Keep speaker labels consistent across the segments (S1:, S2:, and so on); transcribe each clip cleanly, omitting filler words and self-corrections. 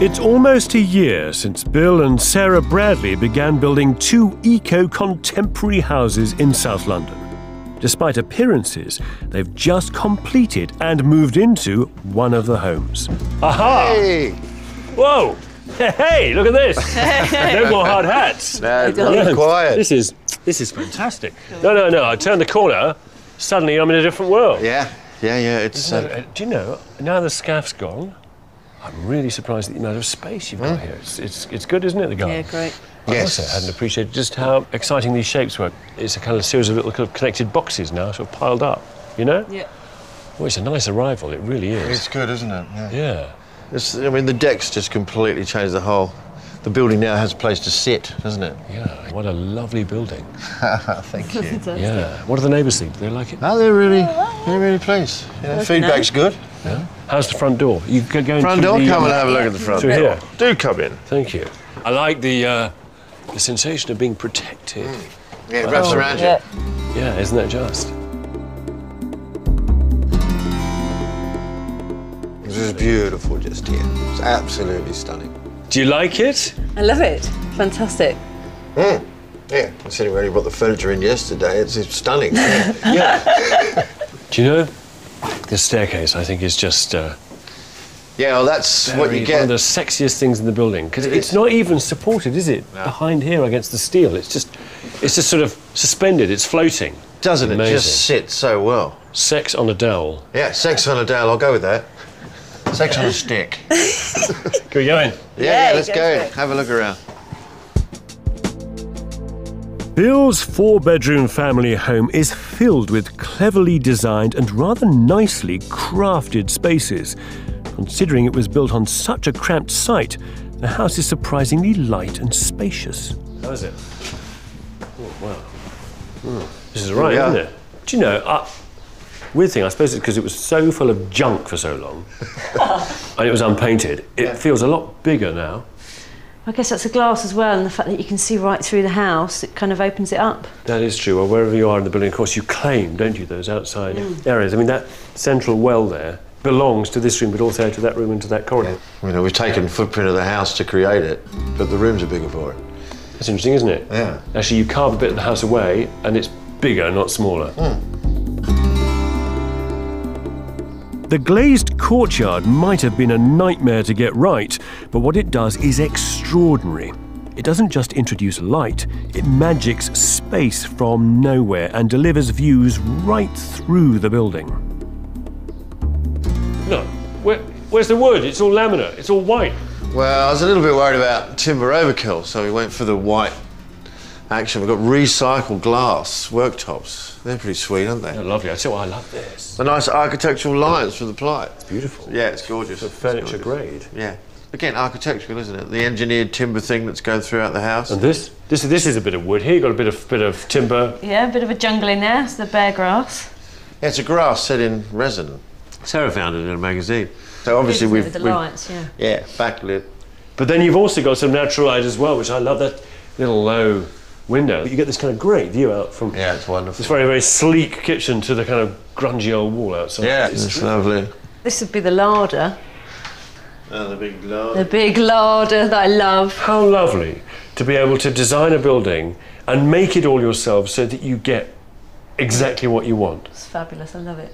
S1: It's almost a year since Bill and Sarah Bradley began building two eco-contemporary houses in South London. Despite appearances, they've just completed and moved into one of the homes. Aha!
S2: Hey!
S1: Whoa! Hey, look at this! No more hard hats.
S2: No, quiet.
S1: This is fantastic. No. I turn the corner, suddenly I'm in a different world.
S2: Yeah. It's.
S1: Do you know, now the scaff's gone, I'm really surprised at the amount of space you've got here. It's good, isn't it, the garden?
S3: Yeah, great.
S1: I
S2: Yes.
S1: also hadn't appreciated just how exciting these shapes were. It's a kind of series of little kind of connected boxes now, sort of piled up, you know?
S3: Yeah.
S1: Well, it's a nice arrival, it really is.
S2: It's good, isn't it?
S1: Yeah.
S2: I mean, the deck's just completely changed the whole. The building now has a place to sit, doesn't it?
S1: Yeah, what a lovely building.
S2: Thank you.
S1: Yeah. What do the neighbours think? Do they like it?
S2: Oh, they're really pleased. Yeah, feedback's good.
S1: Yeah. How's the front door? You go in
S2: Front
S1: through
S2: door,
S1: the,
S2: come and have a look at the front
S1: through
S2: door.
S1: here.
S2: Do come in.
S1: Thank you. I like the sensation of being protected.
S2: Yeah, it wraps around you.
S1: Yeah, isn't that just?
S2: This is beautiful just here. It's absolutely stunning.
S1: Do you like it?
S3: I love it. Fantastic.
S2: Yeah, considering we only brought the furniture in yesterday, it's stunning.
S1: Yeah. Do you know, this staircase, I think, is just
S2: Yeah, well, that's what you
S1: one
S2: get.
S1: of the sexiest things in the building, because it's not even supported, is it?
S2: No.
S1: Behind here against the steel, it's just sort of suspended. It's floating.
S2: Doesn't it
S1: Amazing.
S2: just sit so well?
S1: Sex on a dowel.
S2: Yeah, sex on a dowel, I'll go with that. Sex on a stick.
S1: Can we go in?
S2: Yeah, let's
S3: go
S2: go
S3: for
S2: in.
S3: it.
S2: Have a look around.
S1: Bill's four-bedroom family home is filled with cleverly designed and rather nicely crafted spaces. Considering it was built on such a cramped site, the house is surprisingly light and spacious. How is it? Oh, wow. This is right,
S2: Yeah.
S1: isn't it? Do you know, weird thing, I suppose it's because it was so full of junk for so long, and it was unpainted. It feels a lot bigger now.
S3: I guess that's the glass as well, and the fact that you can see right through the house, it kind of opens it up.
S1: That is true. Well, wherever you are in the building, of course, you claim, don't you, those outside areas. I mean, that central well there belongs to this room, but also to that room and to that corridor.
S2: You know, we've taken the footprint of the house to create it, but the rooms are bigger for it.
S1: That's interesting, isn't it?
S2: Yeah.
S1: Actually, you carve a bit of the house away, and it's bigger, not smaller. The glazed courtyard might have been a nightmare to get right, but what it does is extraordinary. It doesn't just introduce light, it magics space from nowhere and delivers views right through the building. Look, where's the wood? It's all laminate, it's all white.
S2: Well, I was a little bit worried about timber overkill, so we went for the white action. We've got recycled glass worktops. They're pretty sweet, aren't they?
S1: They're lovely. I tell you what, I love this.
S2: The nice architectural lines for the ply.
S1: It's beautiful.
S2: Yeah, it's gorgeous.
S1: It's furniture grade.
S2: Yeah. Again, architectural, isn't it? The engineered timber thing that's going throughout the house.
S1: And this is a bit of wood here. You've got a bit of timber.
S3: Yeah, a bit of a jungle in there. It's the bare grass.
S2: Yeah, it's a grass set in resin. Sarah found it in a magazine. So obviously
S3: With the lights, yeah.
S2: Yeah, backlit.
S1: But then you've also got some natural light as well, which I love, that little low window. You get this kind of great view out from
S2: Yeah, it's wonderful.
S1: this very, very sleek kitchen to the kind of grungy old wall outside.
S2: Yeah, it's lovely.
S3: This would be the larder.
S2: Oh, the big large.
S3: The big larder that I love.
S1: How lovely to be able to design a building and make it all yourself so that you get exactly what you want.
S3: It's fabulous, I love it.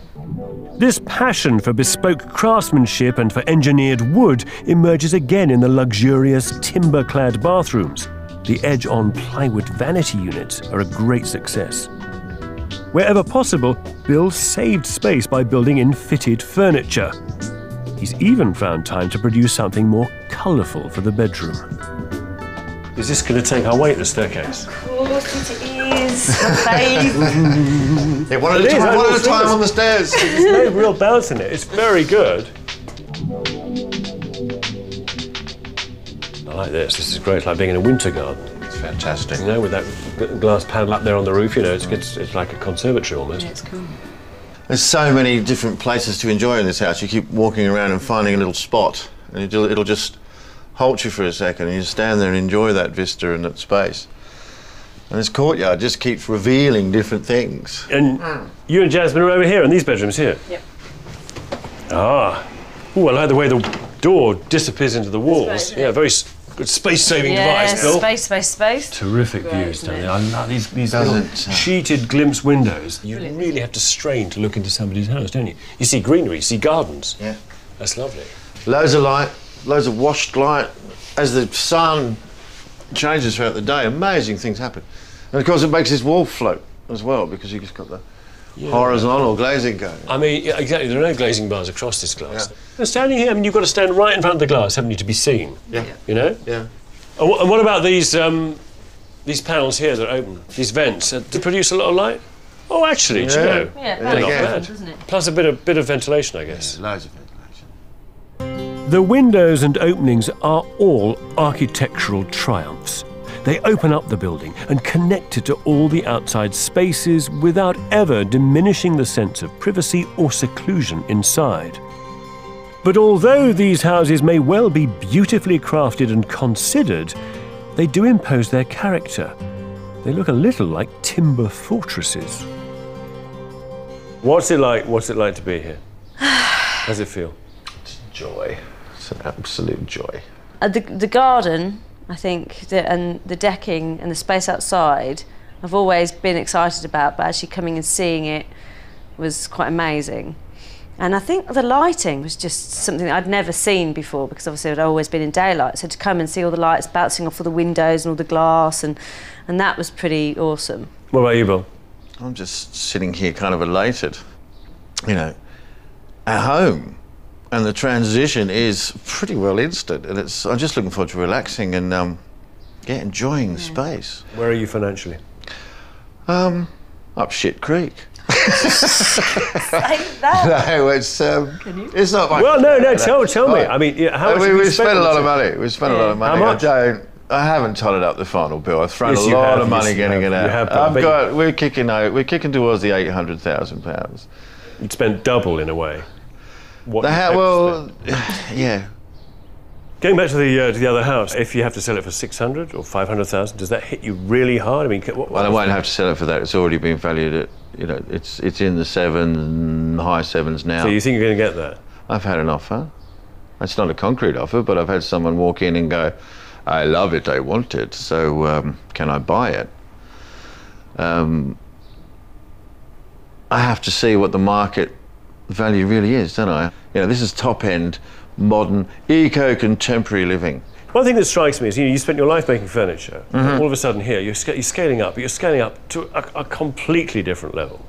S1: This passion for bespoke craftsmanship and for engineered wood emerges again in the luxurious timber-clad bathrooms. The edge-on plywood vanity units are a great success. Wherever possible, Bill saved space by building in fitted furniture. He's even found time to produce something more colourful for the bedroom. Is this going to take our weight, the staircase?
S3: Of course it is, my fave.
S2: Yeah, one at a time on the stairs.
S1: There's no real bounce in it. It's very good. I like this. This is great. It's like being in a winter garden.
S2: It's fantastic.
S1: You know, with that glass panel up there on the roof, you know, it's like a conservatory almost.
S3: Yeah, it's cool.
S2: There's so many different places to enjoy in this house. You keep walking around and finding a little spot, and it'll just halt you for a second, and you stand there and enjoy that vista and that space. And this courtyard just keeps revealing different things.
S1: And you and Jasmine are over here in these bedrooms here?
S3: Yep.
S1: Ah. Ooh, I like the way the door disappears into the walls. Yeah, very good space-saving device, Bill.
S3: Space.
S1: Terrific views down there. I love these little sheeted glimpse windows. You really have to strain to look into somebody's house, don't you? You see greenery, you see gardens.
S2: Yeah.
S1: That's lovely.
S2: Loads of light, loads of washed light. As the sun changes throughout the day, amazing things happen. And of course it makes this wall float as well, because you've just got the horizontal glazing going.
S1: I mean, yeah, exactly, there are no glazing bars across this glass. Yeah. And standing here, I mean, you've got to stand right in front of the glass, haven't you, to be seen?
S2: Yeah.
S1: You know?
S2: Yeah.
S1: And what about these panels here that open, these vents? To produce a lot of light? Oh, actually, do you know?
S3: Yeah,
S1: they're not bad.
S3: doesn't it?
S1: Plus a bit of ventilation, I guess.
S2: Yeah, loads of ventilation.
S1: The windows and openings are all architectural triumphs. They open up the building and connect it to all the outside spaces without ever diminishing the sense of privacy or seclusion inside. But although these houses may well be beautifully crafted and considered, they do impose their character. They look a little like timber fortresses. What's it like to be here? How does it feel?
S2: It's joy. It's an absolute joy.
S3: The garden, I think, and the decking and the space outside, I've always been excited about, but actually coming and seeing it was quite amazing. And I think the lighting was just something that I'd never seen before, because obviously I'd always been in daylight. So to come and see all the lights bouncing off all the windows and all the glass, and that was pretty awesome.
S1: What about you, Bill?
S2: I'm just sitting here kind of elated, you know, at home. And the transition is pretty well instant, and I'm just looking forward to relaxing and enjoying the space.
S1: Where are you financially?
S2: Up shit creek.
S3: Like that.
S2: No, it's not my...
S1: Well, no, tell me. I mean, how much have you
S2: spent a lot of money. We spent a lot of money.
S1: How much?
S2: I haven't totted up the final bill. I've thrown a lot of money getting it out. We're kicking towards the £800,000.
S1: You'd spent double in a way.
S2: Yeah.
S1: Going back to the other house, if you have to sell it for 600 or 500,000, does that hit you really hard? I mean,
S2: I won't have to sell it for that. It's already been valued at, you know, it's in the high sevens now.
S1: So you think you're going to get that?
S2: I've had an offer. It's not a concrete offer, but I've had someone walk in and go, "I love it, I want it, so can I buy it?" I have to see what the market value really is, don't I? You know, this is top-end, modern, eco-contemporary living.
S1: One thing that strikes me is, you know, you spent your life making furniture. All of a sudden here, you're scaling up, but you're scaling up to a completely different level.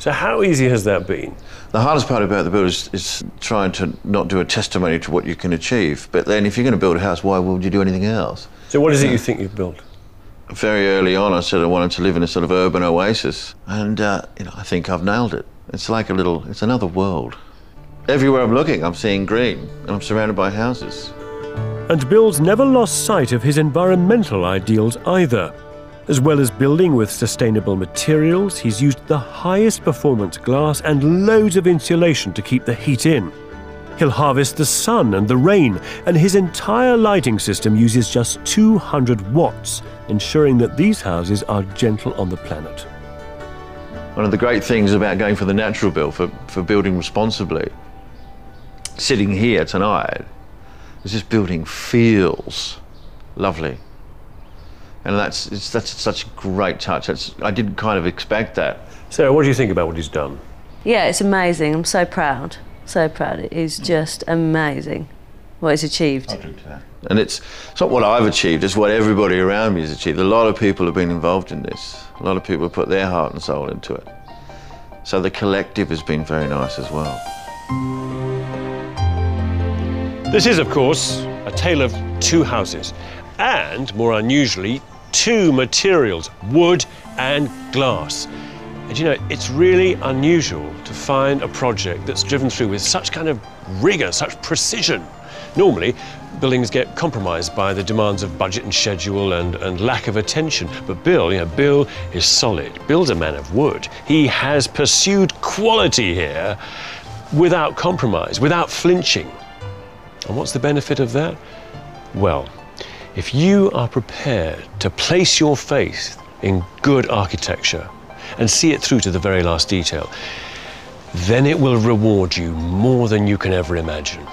S1: So how easy has that been? The
S2: hardest part about the build is trying to not do a testimony to what you can achieve. But then if you're going to build a house, why would you do anything else?
S1: So what is it you think you've built?
S2: Very early on, I said I wanted to live in a sort of urban oasis. And, you know, I think I've nailed it. It's like it's another world. Everywhere I'm looking, I'm seeing green, and I'm surrounded by houses.
S1: And Bill's never lost sight of his environmental ideals either. As well as building with sustainable materials, he's used the highest performance glass and loads of insulation to keep the heat in. He'll harvest the sun and the rain, and his entire lighting system uses just 200 watts, ensuring that these houses are gentle on the planet.
S2: One of the great things about going for the natural build, for building responsibly, sitting here tonight, is this building feels lovely. And that's such a great touch. I didn't kind of expect that.
S1: Sarah, what do you think about what he's done?
S3: Yeah, it's amazing. I'm so proud. So proud. It is just amazing what he's achieved.
S2: I'll drink to that. And it's not what I've achieved, it's what everybody around me has achieved. A lot of people have been involved in this. A lot of people have put their heart and soul into it. So the collective has been very nice as well.
S1: This is, of course, a tale of two houses, and, more unusually, two materials, wood and glass. And you know, it's really unusual to find a project that's driven through with such kind of rigour, such precision. Normally, buildings get compromised by the demands of budget and schedule and lack of attention. But Bill is solid. Bill's a man of wood. He has pursued quality here without compromise, without flinching. And what's the benefit of that? Well, if you are prepared to place your faith in good architecture and see it through to the very last detail, then it will reward you more than you can ever imagine.